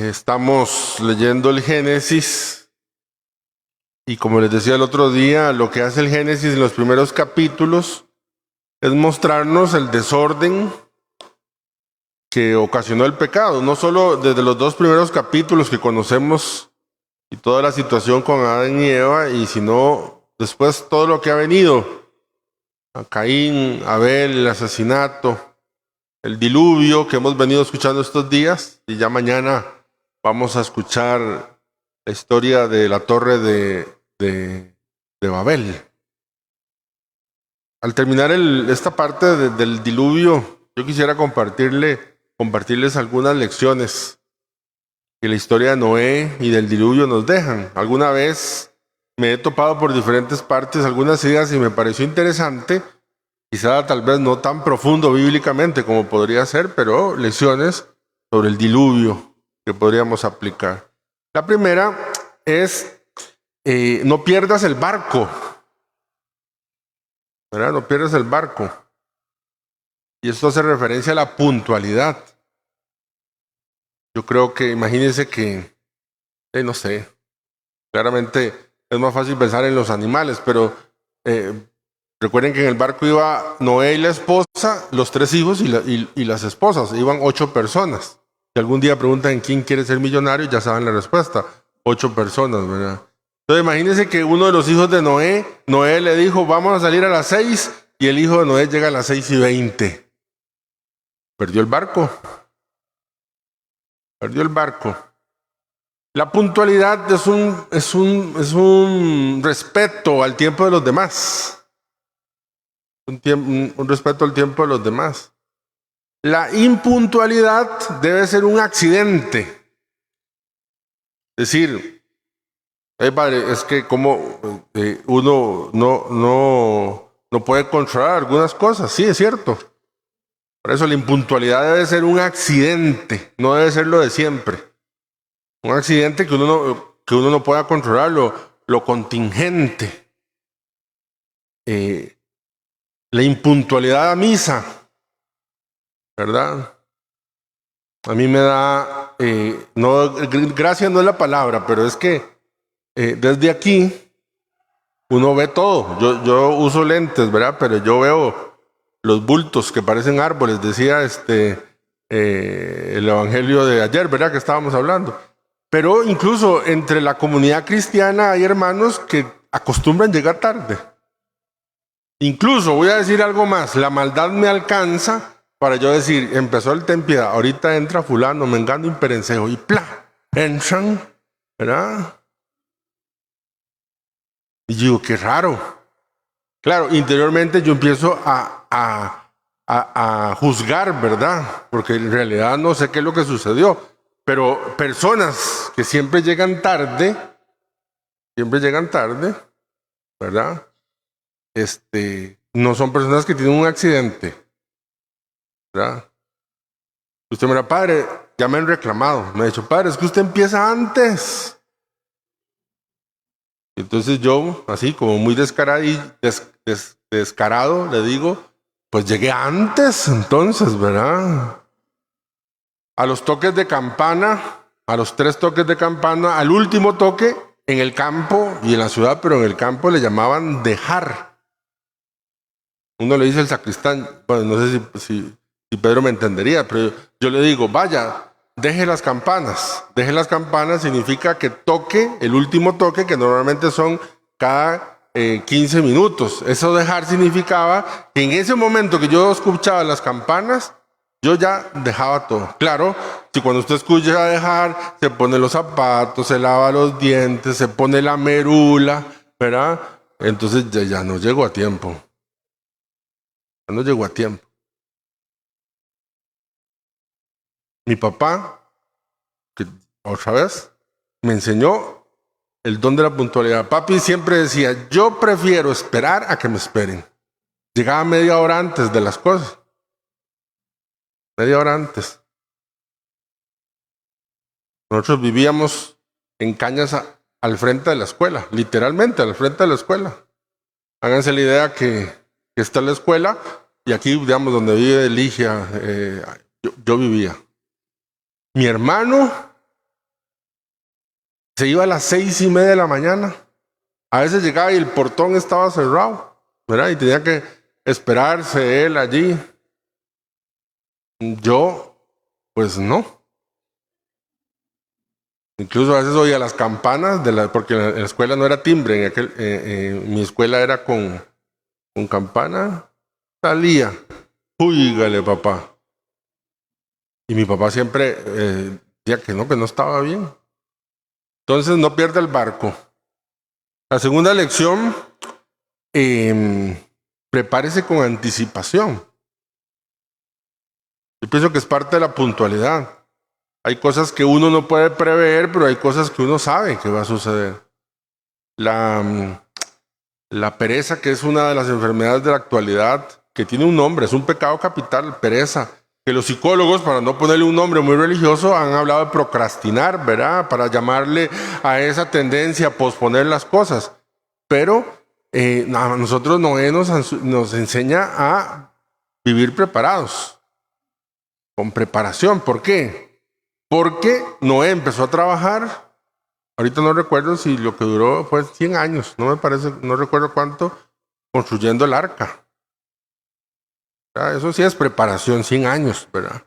Estamos leyendo el Génesis y, como les decía el otro día, lo que hace el Génesis en los primeros capítulos es mostrarnos el desorden que ocasionó el pecado, no solo desde los dos primeros capítulos que conocemos y toda la situación con Adán y Eva, y sino después todo lo que ha venido, a Caín, Abel, el asesinato, el diluvio que hemos venido escuchando estos días, y ya mañana vamos a escuchar la historia de la torre de Babel. Al terminar esta parte del diluvio, yo quisiera compartirles algunas lecciones que la historia de Noé y del diluvio nos dejan. Alguna vez me he topado por diferentes partes algunas ideas y me pareció interesante, quizá tal vez no tan profundo bíblicamente como podría ser, pero lecciones sobre el diluvio que podríamos aplicar. La primera es, no pierdas el barco, ¿verdad? No pierdas el barco. Y esto hace referencia a la puntualidad. Yo creo que, imagínense que, no sé, claramente es más fácil pensar en los animales, pero recuerden que en el barco iba Noé y la esposa, los 3 hijos y las esposas, iban 8 personas. Si algún día preguntan quién quiere ser millonario, ya saben la respuesta, 8 personas, ¿verdad? Entonces imagínense que uno de los hijos de Noé le dijo, vamos a salir a las 6, y el hijo de Noé llega a las 6:20. Perdió el barco. Perdió el barco. La puntualidad es un respeto al tiempo de los demás. Un respeto al tiempo de los demás. La impuntualidad debe ser un accidente. Es decir, padre, es que como uno no puede controlar algunas cosas. Sí, es cierto. Por eso la impuntualidad debe ser un accidente, no debe ser lo de siempre. Un accidente que uno no pueda controlar, lo contingente. La impuntualidad a misa, ¿verdad? A mí me da, gracia no es la palabra, pero es que desde aquí uno ve todo. Yo uso lentes, ¿verdad? Pero yo veo los bultos que parecen árboles, decía el evangelio de ayer, ¿verdad? Que estábamos hablando. Pero incluso entre la comunidad cristiana hay hermanos que acostumbran llegar tarde. Incluso, voy a decir algo más, la maldad me alcanza para yo decir, empezó el Tempiedad, ahorita entra fulano, mengano y perencejo, y ¡plá! Entran, ¿verdad? Y digo, qué raro. Claro, interiormente yo empiezo a juzgar, ¿verdad? Porque en realidad no sé qué es lo que sucedió. Pero personas que siempre llegan tarde, ¿verdad? No son personas que tienen un accidente, ¿verdad? Usted me dirá, padre, ya me han reclamado. Me ha dicho, padre, es que usted empieza antes. Y entonces yo, así como muy descarado, le digo, pues llegué antes, entonces, ¿verdad? A los toques de campana, a los 3 toques de campana, al último toque, en el campo y en la ciudad, pero en el campo le llamaban dejar. Uno le dice el sacristán, bueno, no sé si Pedro me entendería, pero yo le digo, vaya, deje las campanas. Deje las campanas significa que toque el último toque, que normalmente son cada 15 minutos. Eso dejar significaba que en ese momento que yo escuchaba las campanas, yo ya dejaba todo. Claro, si cuando usted escucha dejar, se pone los zapatos, se lava los dientes, se pone la merula, ¿verdad? Entonces ya no llegó a tiempo. Ya no llegó a tiempo. Mi papá, que otra vez, me enseñó el don de la puntualidad. Papi siempre decía, yo prefiero esperar a que me esperen. Llegaba media hora antes de las cosas. Media hora antes. Nosotros vivíamos en cañas al frente de la escuela, literalmente al frente de la escuela. Háganse la idea que está la escuela y aquí, digamos, donde vive Ligia, yo vivía. Mi hermano Se iba a las 6:30 de la mañana. A veces llegaba y el portón estaba cerrado, ¿verdad? Y tenía que esperarse él allí. Yo, pues no. Incluso a veces oía las campanas, porque en la escuela no era timbre, mi escuela era con campana. Salía, ¡húigale, papá! Y mi papá siempre decía que no estaba bien. Entonces no pierda el barco. La segunda lección, prepárese con anticipación. Yo pienso que es parte de la puntualidad. Hay cosas que uno no puede prever, pero hay cosas que uno sabe que va a suceder. La pereza, que es una de las enfermedades de la actualidad, que tiene un nombre, es un pecado capital, pereza. Que los psicólogos, para no ponerle un nombre muy religioso, han hablado de procrastinar, ¿verdad? Para llamarle a esa tendencia a posponer las cosas. Pero a nosotros Noé nos enseña a vivir preparados, con preparación. ¿Por qué? Porque Noé empezó a trabajar, ahorita no recuerdo si lo que duró fue 100 años, no recuerdo cuánto, construyendo el arca. Eso sí es preparación, 100 años, ¿verdad?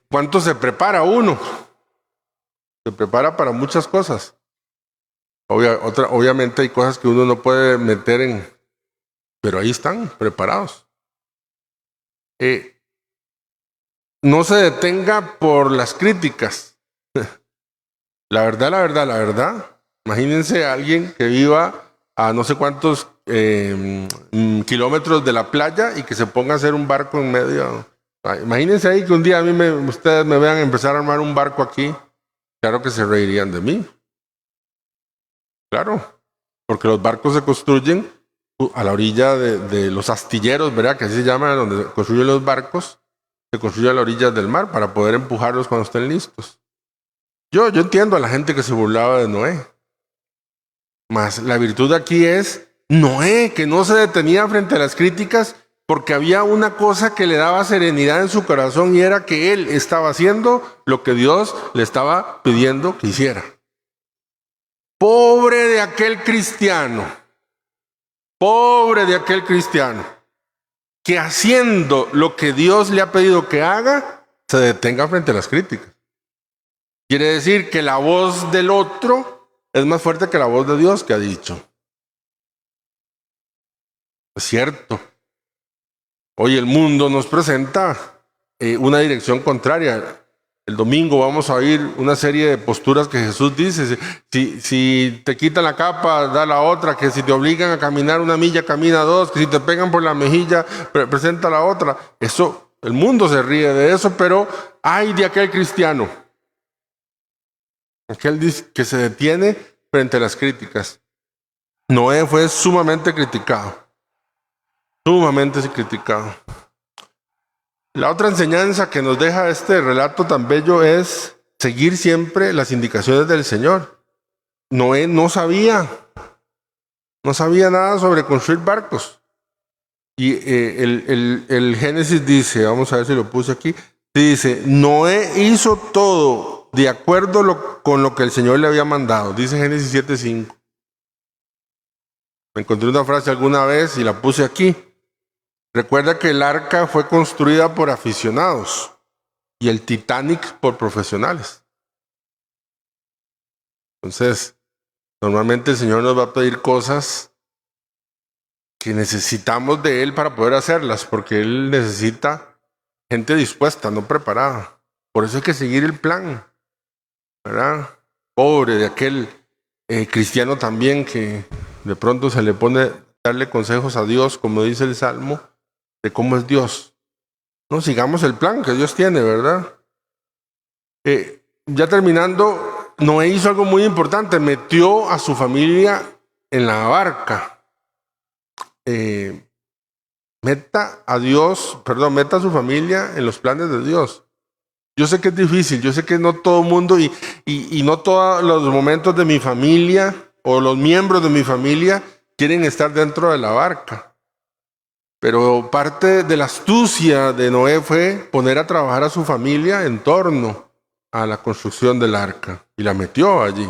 ¿Cuánto se prepara uno? Se prepara para muchas cosas. Obviamente hay cosas que uno no puede meter pero ahí están, preparados. No se detenga por las críticas. La verdad. Imagínense a alguien que viva a no sé cuántos kilómetros de la playa y que se ponga a hacer un barco en medio. Imagínense ahí que un día ustedes me vean empezar a armar un barco aquí. Claro que se reirían de mí. Claro, porque los barcos se construyen a la orilla de los astilleros, ¿verdad? Que así se llama, donde se construyen los barcos. Se construye a la orilla del mar para poder empujarlos cuando estén listos. Yo entiendo a la gente que se burlaba de Noé. Mas la virtud aquí es Noé, que no se detenía frente a las críticas porque había una cosa que le daba serenidad en su corazón y era que él estaba haciendo lo que Dios le estaba pidiendo que hiciera. Pobre de aquel cristiano que haciendo lo que Dios le ha pedido que haga, se detenga frente a las críticas. Quiere decir que la voz del otro es más fuerte que la voz de Dios que ha dicho. Es cierto. Hoy el mundo nos presenta una dirección contraria. El domingo vamos a oír una serie de posturas que Jesús dice. Si te quitan la capa, da la otra. Que si te obligan a caminar 1 milla, camina 2. Que si te pegan por la mejilla, presenta la otra. Eso, el mundo se ríe de eso, pero ay de aquel cristiano. Aquel que se detiene frente a las críticas. Noé fue sumamente criticado. La otra enseñanza que nos deja este relato tan bello es seguir siempre las indicaciones del Señor. Noé no sabía nada sobre construir barcos. Y el Génesis dice, vamos a ver si lo puse aquí, dice, Noé hizo todo de acuerdo con lo que el Señor le había mandado. Dice Génesis 7:5. Me encontré una frase alguna vez y la puse aquí. Recuerda que el arca fue construida por aficionados y el Titanic por profesionales. Entonces, normalmente el Señor nos va a pedir cosas que necesitamos de Él para poder hacerlas, porque Él necesita gente dispuesta, no preparada. Por eso hay que seguir el plan, ¿verdad? Pobre de aquel cristiano también que de pronto se le pone darle consejos a Dios, como dice el Salmo, de cómo es Dios. No, sigamos el plan que Dios tiene, ¿verdad? Ya terminando, Noé hizo algo muy importante, metió a su familia en la barca. Meta a su familia en los planes de Dios. Yo sé que es difícil, yo sé que no todo el mundo y no todos los momentos de mi familia o los miembros de mi familia quieren estar dentro de la barca. Pero parte de la astucia de Noé fue poner a trabajar a su familia en torno a la construcción del arca y la metió allí.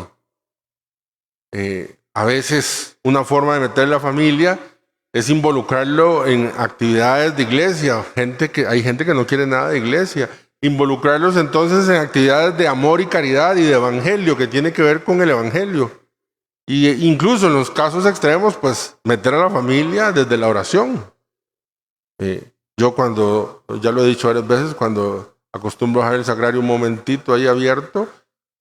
A veces una forma de meter la familia es involucrarlo en actividades de iglesia. Hay gente que no quiere nada de iglesia. Involucrarlos entonces en actividades de amor y caridad y de evangelio, que tiene que ver con el evangelio. Y incluso en los casos extremos, pues meter a la familia desde la oración. Yo cuando, ya lo he dicho varias veces, cuando acostumbro a dejar el sagrario un momentito ahí abierto,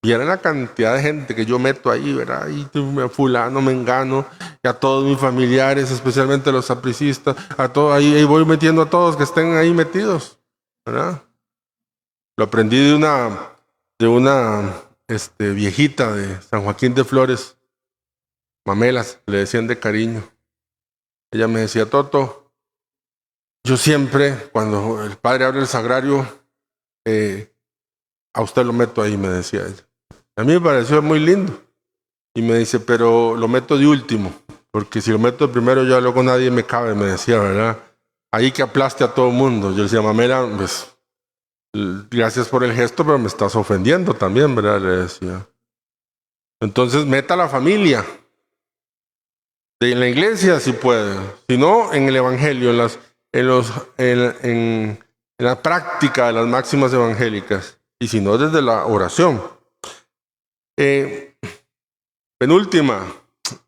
vieran la cantidad de gente que yo meto ahí, ¿verdad? Y fulano, mengano, y a todos mis familiares, especialmente los sapricistas, a todos, ahí voy metiendo a todos que estén ahí metidos, ¿verdad? Lo aprendí de una viejita de San Joaquín de Flores, Mamelas, le decían de cariño. Ella me decía, Toto, yo siempre, cuando el padre abre el sagrario, a usted lo meto ahí, me decía ella. A mí me pareció muy lindo. Y me dice, pero lo meto de último, porque si lo meto de primero ya luego nadie me cabe, me decía, ¿verdad? Ahí que aplaste a todo el mundo. Yo le decía, Mamela, pues, gracias por el gesto, pero me estás ofendiendo también, ¿verdad? Le decía. Entonces, meta a la familia. En la iglesia si puede, si no, en el evangelio, en la práctica de las máximas evangélicas, y si no, desde la oración. Penúltima,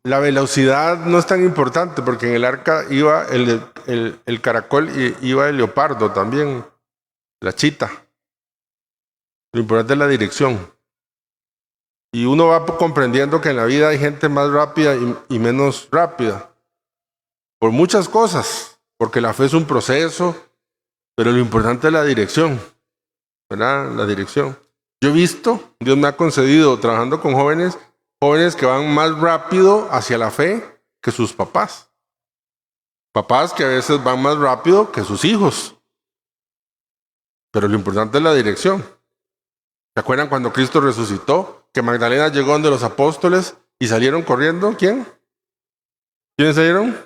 la velocidad no es tan importante, porque en el arca iba el caracol y iba el leopardo también, la chita. Lo importante es la dirección. Y uno va comprendiendo que en la vida hay gente más rápida y menos rápida. Por muchas cosas. Porque la fe es un proceso. Pero lo importante es la dirección. ¿Verdad? La dirección. Yo he visto, Dios me ha concedido, trabajando con jóvenes que van más rápido hacia la fe que sus papás. Papás que a veces van más rápido que sus hijos. Pero lo importante es la dirección. ¿Se acuerdan cuando Cristo resucitó? Que Magdalena llegó donde los apóstoles y salieron corriendo. ¿Quién? ¿Quiénes salieron?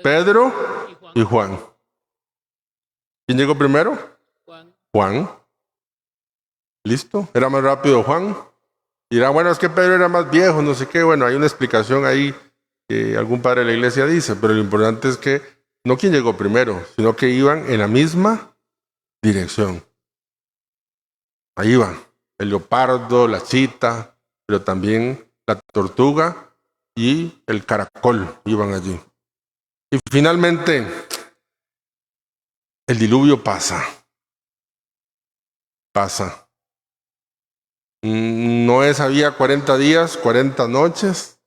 Pedro y Juan. ¿Quién llegó primero? Juan. ¿Listo? Era más rápido Juan. Y dirá, bueno, es que Pedro era más viejo, no sé qué. Bueno, hay una explicación ahí que algún padre de la iglesia dice, pero lo importante es que no quién llegó primero, sino que iban en la misma dirección. Ahí iban. El leopardo, la chita, pero también la tortuga y el caracol iban allí. Y finalmente, el diluvio pasa. Noé había 40 días, 40 noches,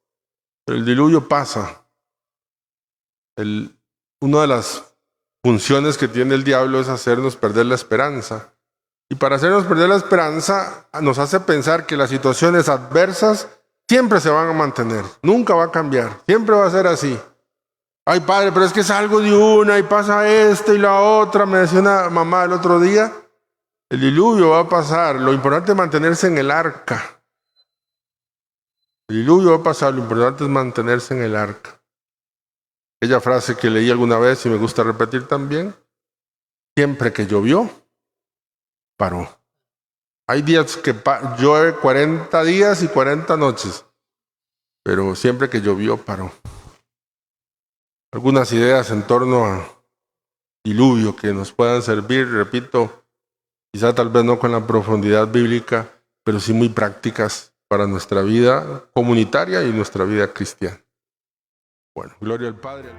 pero el diluvio pasa. Una de las funciones que tiene el diablo es hacernos perder la esperanza. Y para hacernos perder la esperanza, nos hace pensar que las situaciones adversas siempre se van a mantener, nunca va a cambiar, siempre va a ser así. Ay, padre, pero es que salgo de una y pasa esta y la otra, me decía una mamá el otro día. El diluvio va a pasar, lo importante es mantenerse en el arca. El diluvio va a pasar, lo importante es mantenerse en el arca. Aquella frase que leí alguna vez y me gusta repetir también, siempre que llovió, paró. Hay días que llueve 40 días y 40 noches, pero siempre que llovió, paró. Algunas ideas en torno a diluvio que nos puedan servir, repito, quizá tal vez no con la profundidad bíblica, pero sí muy prácticas para nuestra vida comunitaria y nuestra vida cristiana. Bueno, gloria al Padre.